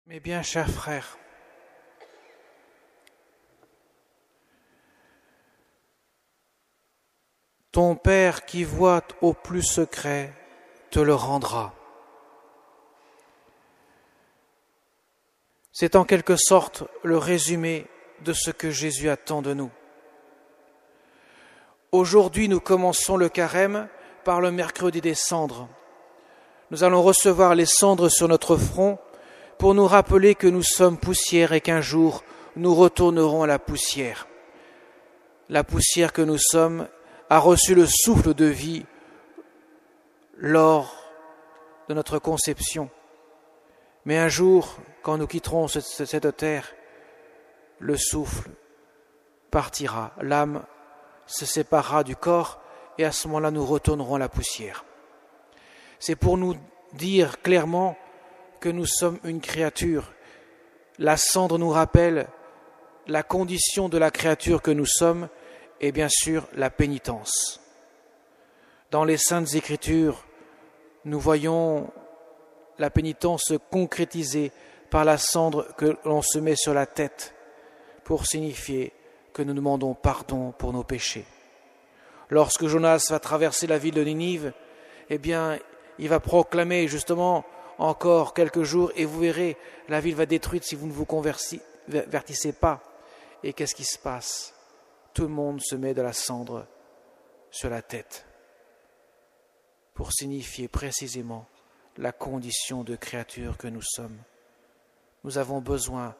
Mes bien chers frères, ton Père qui voit au plus secret te le rendra. C'est en quelque sorte le résumé de ce que Jésus attend de nous. Aujourd'hui, nous commençons le carême par le mercredi des cendres. Nous allons recevoir les cendres sur notre front pour nous rappeler que nous sommes poussière et qu'un jour nous retournerons à la poussière. La poussière que nous sommes a reçu le souffle de vie lors de notre conception. Mais un jour, quand nous quitterons cette terre, le souffle partira, l'âme se séparera du corps et à ce moment-là nous retournerons à la poussière. C'est pour nous dire clairement que nous sommes une créature. La cendre nous rappelle la condition de la créature que nous sommes et bien sûr la pénitence. Dans les Saintes Écritures, nous voyons la pénitence se concrétiser par la cendre que l'on se met sur la tête pour signifier que nous demandons pardon pour nos péchés. Lorsque Jonas va traverser la ville de Ninive, eh bien, il va proclamer justement encore quelques jours et vous verrez, la ville va être détruite si vous ne vous convertissez pas. Et qu'est-ce qui se passe? Tout le monde se met de la cendre sur la tête pour signifier précisément la condition de créature que nous sommes. Nous avons besoin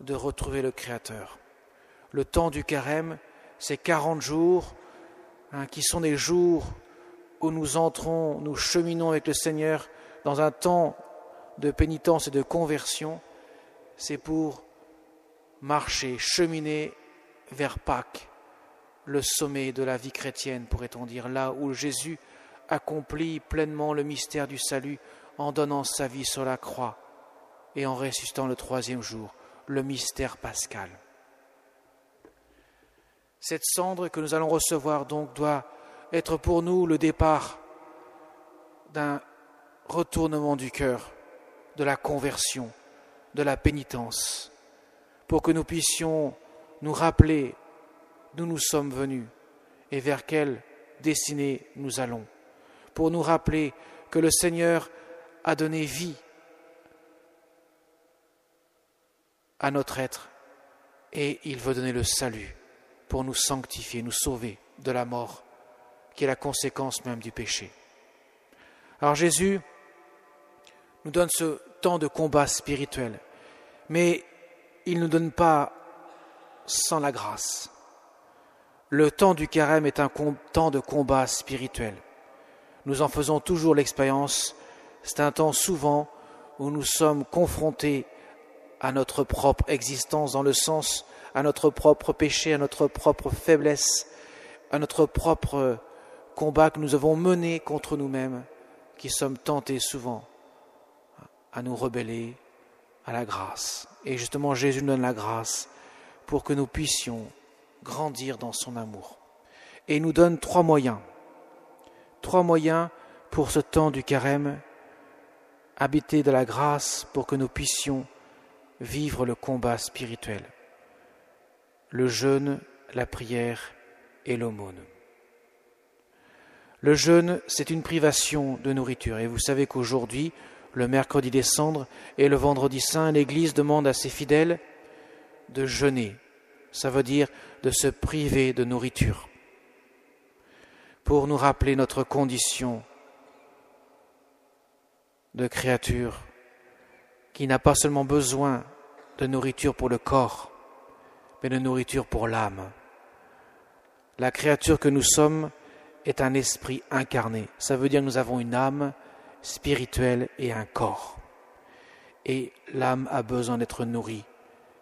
de retrouver le Créateur. Le temps du carême, c'est 40 jours qui sont des jours où nous entrons, nous cheminons avec le Seigneur dans un temps de pénitence et de conversion. C'est pour marcher, cheminer vers Pâques, le sommet de la vie chrétienne, pourrait-on dire, là où Jésus accomplit pleinement le mystère du salut en donnant sa vie sur la croix et en ressuscitant le 3e jour, le mystère pascal. Cette cendre que nous allons recevoir donc doit être pour nous le départ d'un retournement du cœur, de la conversion, de la pénitence, pour que nous puissions nous rappeler d'où nous sommes venus et vers quelle destinée nous allons, pour nous rappeler que le Seigneur a donné vie à notre être et il veut donner le salut pour nous sanctifier, nous sauver de la mort qui est la conséquence même du péché. Alors Jésus nous donne ce temps de combat spirituel, mais il ne nous donne pas sans la grâce. Le temps du carême est un temps de combat spirituel. Nous en faisons toujours l'expérience. C'est un temps souvent où nous sommes confrontés à notre propre existence, dans le sens à notre propre péché, à notre propre faiblesse, à notre propre combat que nous avons mené contre nous-mêmes, qui sommes tentés souvent à nous rebeller à la grâce. Et justement, Jésus nous donne la grâce pour que nous puissions grandir dans son amour. Et il nous donne 3 moyens. 3 moyens pour ce temps du carême, habiter de la grâce pour que nous puissions vivre le combat spirituel. Le jeûne, la prière et l'aumône. Le jeûne, c'est une privation de nourriture. Et vous savez qu'aujourd'hui, le mercredi des cendres et le vendredi saint, l'Église demande à ses fidèles de jeûner. Ça veut dire de se priver de nourriture pour nous rappeler notre condition de créature qui n'a pas seulement besoin de nourriture pour le corps, mais de nourriture pour l'âme. La créature que nous sommes est un esprit incarné. Ça veut dire que nous avons une âme spirituelle et un corps. Et l'âme a besoin d'être nourrie.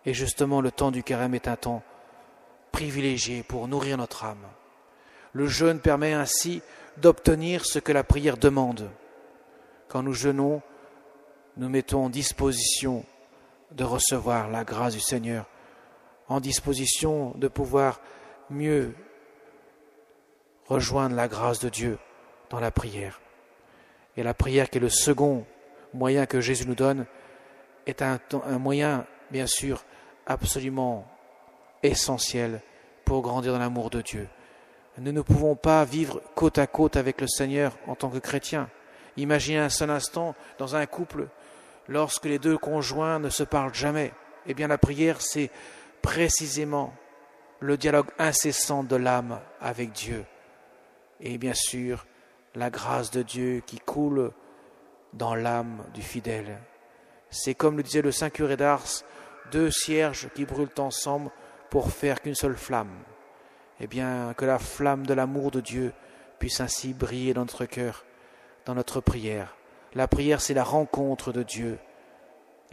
Et justement, le temps du carême est un temps privilégié pour nourrir notre âme. Le jeûne permet ainsi d'obtenir ce que la prière demande. Quand nous jeûnons, nous mettons en disposition de recevoir la grâce du Seigneur, en disposition de pouvoir mieux rejoindre la grâce de Dieu dans la prière. Et la prière qui est le second moyen que Jésus nous donne est un moyen, bien sûr, absolument essentiel pour grandir dans l'amour de Dieu. Nous ne pouvons pas vivre côte à côte avec le Seigneur en tant que chrétiens. Imaginez un seul instant dans un couple, lorsque les deux conjoints ne se parlent jamais. Eh bien, la prière, c'est précisément le dialogue incessant de l'âme avec Dieu. Et bien sûr, la grâce de Dieu qui coule dans l'âme du fidèle. C'est comme le disait le saint curé d'Ars, 2 cierges qui brûlent ensemble pour faire qu'une seule flamme. Eh bien, que la flamme de l'amour de Dieu puisse ainsi briller dans notre cœur, dans notre prière. La prière, c'est la rencontre de Dieu,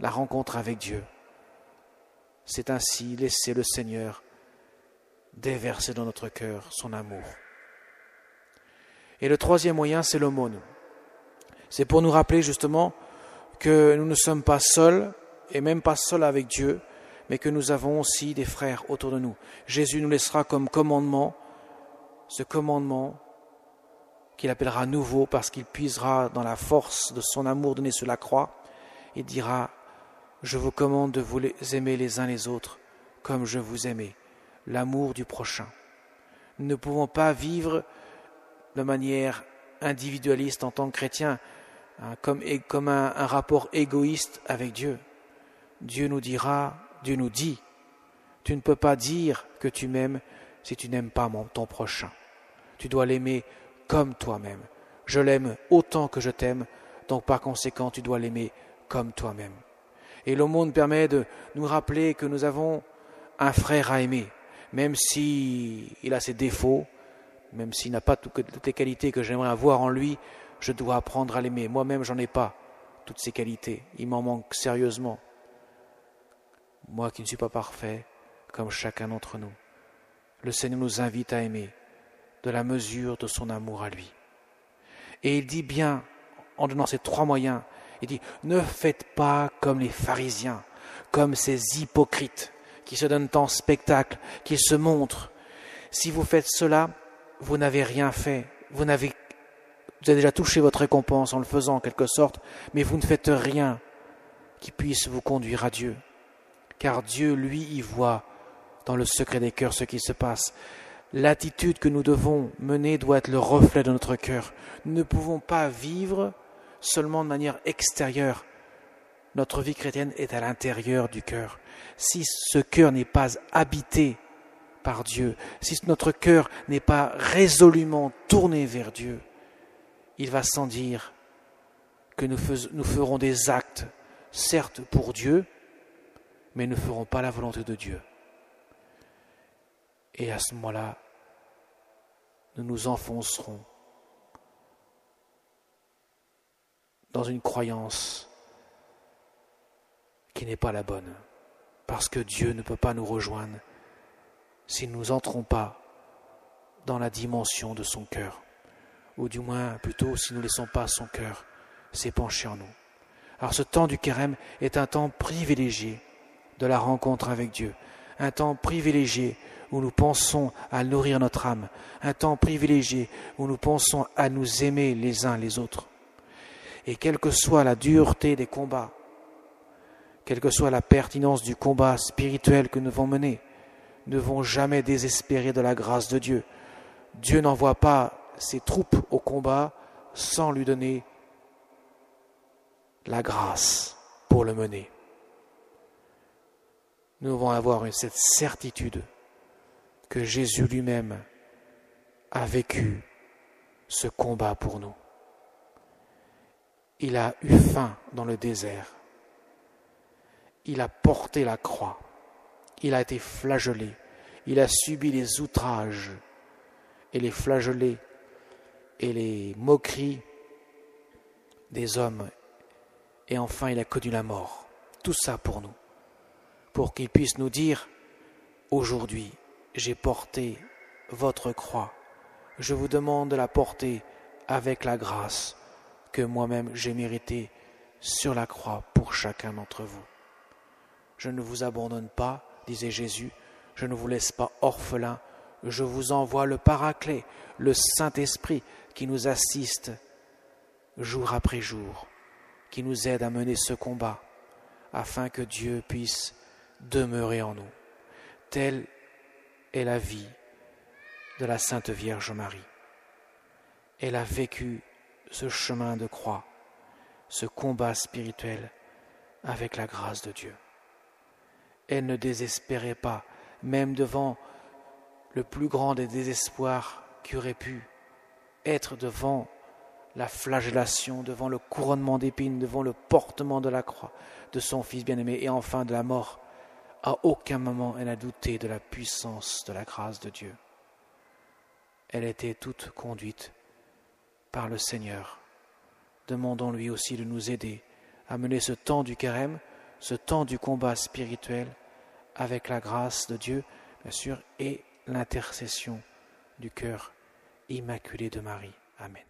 la rencontre avec Dieu. C'est ainsi laisser le Seigneur déverser dans notre cœur son amour. Et le 3e moyen, c'est l'aumône. C'est pour nous rappeler justement que nous ne sommes pas seuls, et même pas seuls avec Dieu, mais que nous avons aussi des frères autour de nous. Jésus nous laissera comme commandement, ce commandement qu'il appellera nouveau parce qu'il puisera dans la force de son amour donné sur la croix. Il dira, je vous commande de vous aimer les uns les autres comme je vous aimais, l'amour du prochain. Nous ne pouvons pas vivre de manière individualiste en tant que chrétien, comme un rapport égoïste avec Dieu. Dieu nous dit, tu ne peux pas dire que tu m'aimes si tu n'aimes pas ton prochain. Tu dois l'aimer comme toi-même. Je l'aime autant que je t'aime, donc par conséquent, tu dois l'aimer comme toi-même. Et l'aumône permet de nous rappeler que nous avons un frère à aimer, même s'il a ses défauts, même s'il n'a pas toutes les qualités que j'aimerais avoir en lui, je dois apprendre à l'aimer. Moi-même, j'en ai pas toutes ces qualités. Il m'en manque sérieusement. Moi qui ne suis pas parfait, comme chacun d'entre nous. Le Seigneur nous invite à aimer de la mesure de son amour à lui. Et il dit bien, en donnant ces 3 moyens, il dit, ne faites pas comme les pharisiens, comme ces hypocrites qui se donnent en spectacle, qui se montrent. Si vous faites cela, vous n'avez rien fait. Vous avez déjà touché votre récompense en le faisant en quelque sorte, mais vous ne faites rien qui puisse vous conduire à Dieu. Car Dieu, lui, y voit dans le secret des cœurs ce qui se passe. L'attitude que nous devons mener doit être le reflet de notre cœur. Nous ne pouvons pas vivre seulement de manière extérieure. Notre vie chrétienne est à l'intérieur du cœur. Si ce cœur n'est pas habité par Dieu, si notre cœur n'est pas résolument tourné vers Dieu, il va sans dire que nous ferons des actes, certes pour Dieu, mais ne feront pas la volonté de Dieu. Et à ce moment-là, nous nous enfoncerons dans une croyance qui n'est pas la bonne, parce que Dieu ne peut pas nous rejoindre si nous n'entrons pas dans la dimension de son cœur, ou du moins plutôt si nous ne laissons pas son cœur s'épancher en nous. Alors ce temps du Carême est un temps privilégié de la rencontre avec Dieu, un temps privilégié où nous pensons à nourrir notre âme, un temps privilégié où nous pensons à nous aimer les uns les autres. Et quelle que soit la dureté des combats, quelle que soit la pertinence du combat spirituel que nous devons mener, nous ne devons jamais désespérer de la grâce de Dieu. Dieu n'envoie pas ses troupes au combat sans lui donner la grâce pour le mener. Nous devons avoir cette certitude que Jésus lui-même a vécu ce combat pour nous. Il a eu faim dans le désert. Il a porté la croix. Il a été flagellé. Il a subi les outrages et les flagellés et les moqueries des hommes. Et enfin, il a connu la mort. Tout ça pour nous. Pour qu'il puisse nous dire, aujourd'hui, j'ai porté votre croix. Je vous demande de la porter avec la grâce que moi-même j'ai méritée sur la croix pour chacun d'entre vous. Je ne vous abandonne pas, disait Jésus, je ne vous laisse pas orphelins, je vous envoie le Paraclet, le Saint-Esprit qui nous assiste jour après jour, qui nous aide à mener ce combat, afin que Dieu puisse demeurer en nous. Telle est la vie de la Sainte Vierge Marie. Elle a vécu ce chemin de croix, ce combat spirituel avec la grâce de Dieu. Elle ne désespérait pas, même devant le plus grand des désespoirs qui aurait pu être devant la flagellation, devant le couronnement d'épines, devant le portement de la croix de son Fils bien-aimé et enfin de la mort. À aucun moment elle n'a douté de la puissance de la grâce de Dieu. Elle était toute conduite par le Seigneur. Demandons-lui aussi de nous aider à mener ce temps du carême, ce temps du combat spirituel avec la grâce de Dieu, bien sûr, et l'intercession du cœur immaculé de Marie. Amen.